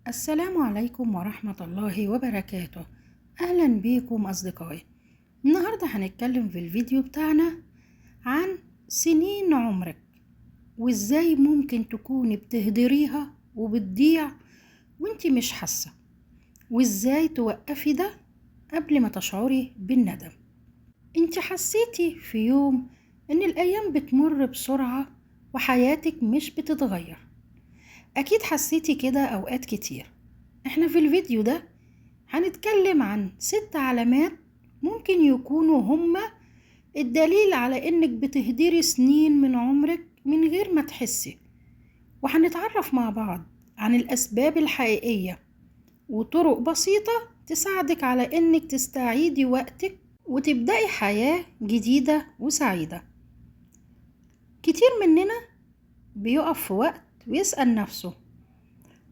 السلام عليكم ورحمة الله وبركاته. أهلا بيكم أصدقائي. النهاردة هنتكلم في الفيديو بتاعنا عن سنين عمرك وإزاي ممكن تكوني بتهدريها وبتضيع وإنتي مش حاسة، وإزاي توقفي ده قبل ما تشعري بالندم. إنتي حسيتي في يوم إن الأيام بتمر بسرعة وحياتك مش بتتغير؟ أكيد حسيتي كده أوقات كتير. احنا في الفيديو ده هنتكلم عن 6 علامات ممكن يكونوا هما الدليل على انك بتهدري سنين من عمرك من غير ما تحسي، وهنتعرف مع بعض عن الأسباب الحقيقية وطرق بسيطة تساعدك على انك تستعيدي وقتك وتبدأي حياة جديدة وسعيدة. كتير مننا بيقف في وقت ويسأل نفسه،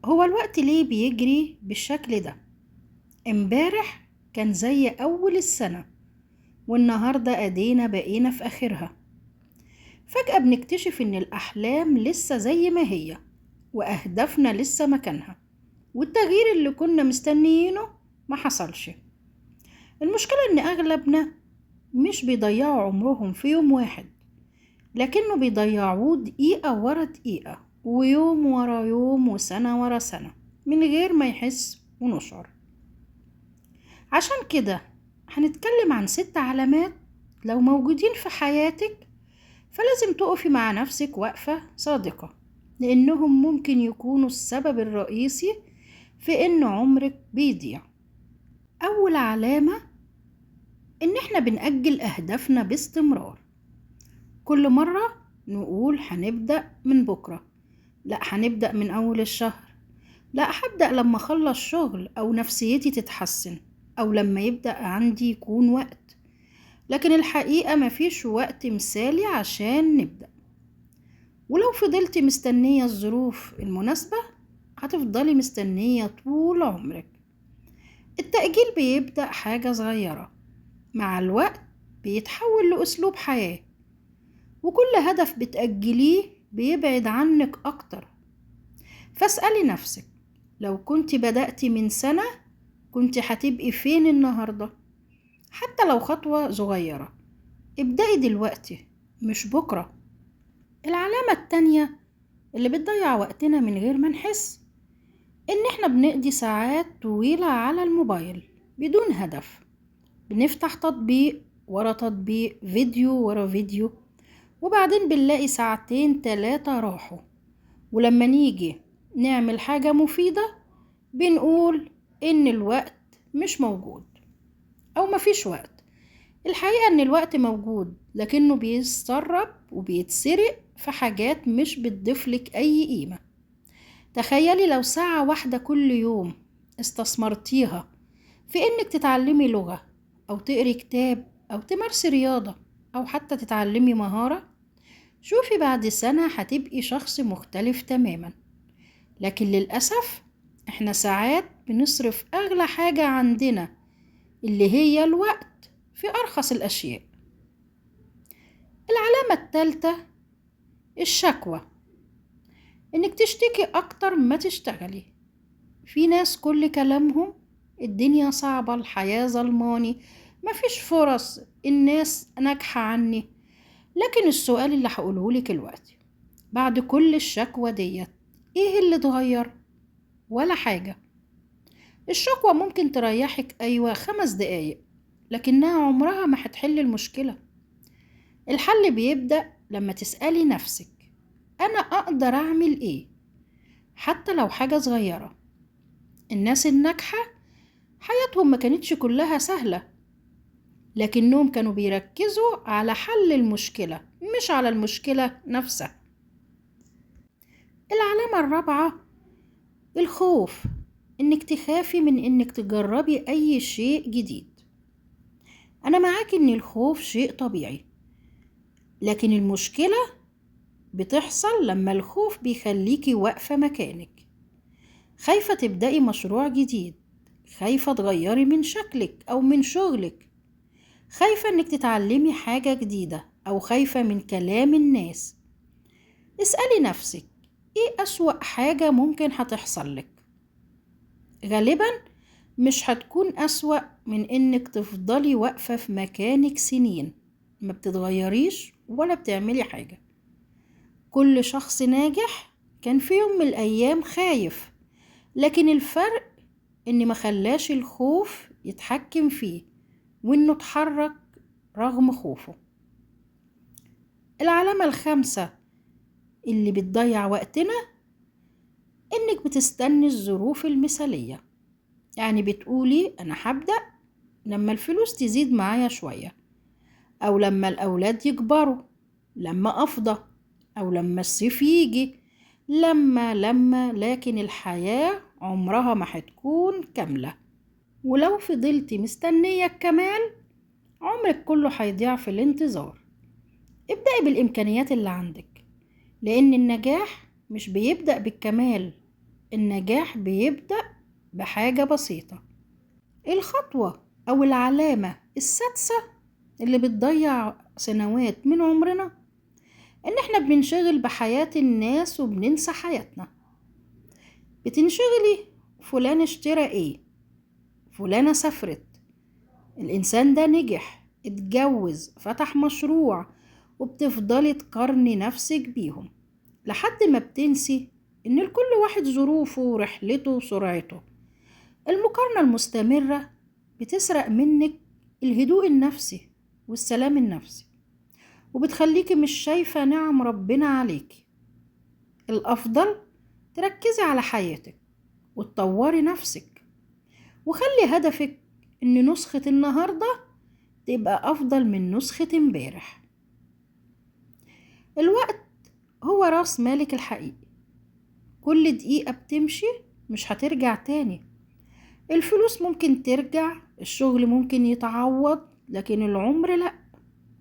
هو الوقت ليه بيجري بالشكل ده؟ امبارح كان زي أول السنة والنهاردة أدينا بقينا في آخرها. فجأة بنكتشف إن الأحلام لسه زي ما هي وأهدافنا لسه مكانها، والتغيير اللي كنا مستنيينه ما حصلش. المشكلة إن أغلبنا مش بيضيعوا عمرهم في يوم واحد، لكنه بيضيعوه دقيقة ورا دقيقة ويوم ورا يوم وسنة ورا سنة من غير ما يحس ونشعر. عشان كده هنتكلم عن 6 علامات لو موجودين في حياتك فلازم تقفي مع نفسك وقفة صادقة، لأنهم ممكن يكونوا السبب الرئيسي في إن عمرك بيضيع. أول علامة إن إحنا بنأجل أهدافنا باستمرار. كل مرة نقول هنبدأ من بكرة، لا هنبدأ من أول الشهر، لا هبدأ لما أخلص شغل أو نفسيتي تتحسن، أو لما يبدأ عندي يكون وقت. لكن الحقيقة مفيش وقت مثالي عشان نبدأ، ولو فضلت مستنية الظروف المناسبة هتفضلي مستنية طول عمرك. التأجيل بيبدأ حاجة صغيرة، مع الوقت بيتحول لأسلوب حياة، وكل هدف بتأجليه بيبعد عنك أكتر. فاسألي نفسك، لو كنت بدأتي من سنة كنت هتبقي فين النهاردة؟ حتى لو خطوة صغيرة، ابدأي دلوقتي مش بكرة. العلامة التانية اللي بتضيع وقتنا من غير ما نحس إن إحنا بنقضي ساعات طويلة على الموبايل بدون هدف. بنفتح تطبيق ورا تطبيق، فيديو ورا فيديو، وبعدين بنلاقي 2-3 راحوا. ولما نيجي نعمل حاجة مفيدة بنقول إن الوقت مش موجود أو مفيش وقت. الحقيقة إن الوقت موجود، لكنه بيتسرب وبيتسرق في حاجات مش بتضيفلك أي قيمة. تخيلي لو ساعة واحدة كل يوم استثمرتيها في إنك تتعلمي لغة أو تقري كتاب أو تمارسي رياضة أو حتى تتعلمي مهارة، شوفي بعد سنة هتبقي شخص مختلف تماما. لكن للأسف إحنا ساعات بنصرف أغلى حاجة عندنا اللي هي الوقت في أرخص الأشياء. العلامة الثالثة الشكوى، إنك تشتكي أكتر ما تشتغلي. في ناس كل كلامهم الدنيا صعبة، الحياة ظلماني، مفيش فرص، الناس ناجحة عني. لكن السؤال اللي هقولهولك الوقت، بعد كل الشكوى ديت ايه اللي اتغير؟ ولا حاجة. الشكوى ممكن تريحك أيوة 5 دقايق، لكنها عمرها ما هتحل المشكلة. الحل بيبدأ لما تسألي نفسك، أنا أقدر أعمل إيه؟ حتى لو حاجة صغيرة. الناس الناجحة حياتهم ما كانتش كلها سهلة، لكنهم كانوا بيركزوا على حل المشكلة مش على المشكلة نفسها. العلامة الرابعة الخوف، إنك تخافي من إنك تجربي أي شيء جديد. أنا معاك إن الخوف شيء طبيعي، لكن المشكلة بتحصل لما الخوف بيخليكي واقفة مكانك، خايفة تبدأي مشروع جديد، خايفة تغيري من شكلك أو من شغلك، خايفة إنك تتعلمي حاجة جديدة، أو خايفة من كلام الناس. اسألي نفسك، إيه أسوأ حاجة ممكن هتحصل لك؟ غالبا مش هتكون أسوأ من إنك تفضلي واقفة في مكانك سنين ما بتتغيريش ولا بتعملي حاجة. كل شخص ناجح كان في يوم من الأيام خايف، لكن الفرق إن ما خلاش الخوف يتحكم فيه وإنه اتحرك رغم خوفه. العلامة الخامسة اللي بتضيع وقتنا إنك بتستني الظروف المثالية. يعني بتقولي أنا هبدأ لما الفلوس تزيد معايا شوية، أو لما الأولاد يكبروا، لما أفضى، أو لما الصيف يجي. لكن الحياة عمرها ما هتكون كاملة، ولو فضلتي مستنية الكمال عمرك كله هيضيع في الانتظار. ابدأي بالإمكانيات اللي عندك، لأن النجاح مش بيبدأ بالكمال، النجاح بيبدأ بحاجة بسيطة. الخطوة أو العلامة السادسة اللي بتضيع سنوات من عمرنا إن إحنا بننشغل بحياة الناس وبننسى حياتنا. بتنشغلي فلان اشترى ايه، فلانة سافرت، الإنسان ده نجح، اتجوز، فتح مشروع، وبتفضلي تقارني نفسك بيهم لحد ما بتنسي إن لكل واحد ظروفه ورحلته وسرعته. المقارنة المستمرة بتسرق منك الهدوء النفسي والسلام النفسي، وبتخليكي مش شايفة نعم ربنا عليكي. الأفضل تركزي على حياتك وتطوري نفسك، وخلي هدفك إن نسخة النهاردة تبقى أفضل من نسخة امبارح. الوقت هو راس مالك الحقيقي، كل دقيقة بتمشي مش هترجع تاني. الفلوس ممكن ترجع، الشغل ممكن يتعوض، لكن العمر لأ.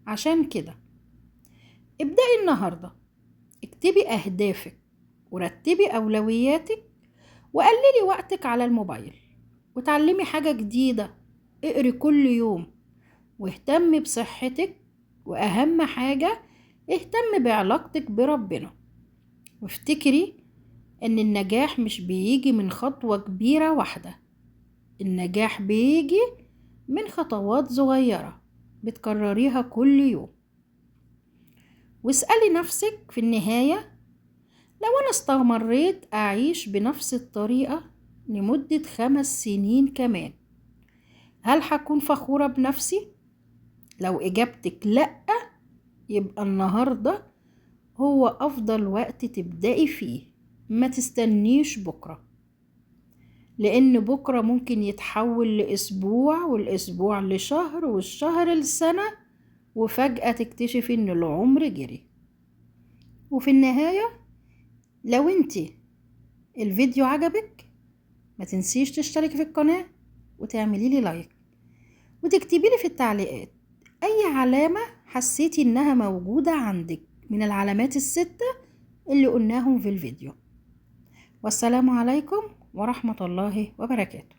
عشان كده ابدأي النهاردة، اكتبي أهدافك ورتبي أولوياتك، وقللي وقتك على الموبايل، وتعلمي حاجة جديدة، اقري كل يوم، واهتمي بصحتك، وأهم حاجة اهتمي بعلاقتك بربنا. وافتكري ان النجاح مش بيجي من خطوة كبيرة واحدة، النجاح بيجي من خطوات صغيرة بتكرريها كل يوم. واسألي نفسك في النهاية، لو أنا استمريت أعيش بنفس الطريقة لمدة 5 سنين كمان، هل هكون فخورة بنفسي؟ لو إجابتك لأ، يبقى النهاردة هو أفضل وقت تبدأي فيه، ما تستنيش بكرة، لأن بكرة ممكن يتحول لأسبوع، والأسبوع لشهر، والشهر لسنة، وفجأة تكتشفي إن العمر جري. وفي النهاية لو انتي الفيديو عجبك ما تنسيش تشتركي في القناة وتعملي لي لايك، وتكتبي لي في التعليقات أي علامة حسيتي إنها موجودة عندك من العلامات الستة اللي قلناهم في الفيديو. والسلام عليكم ورحمة الله وبركاته.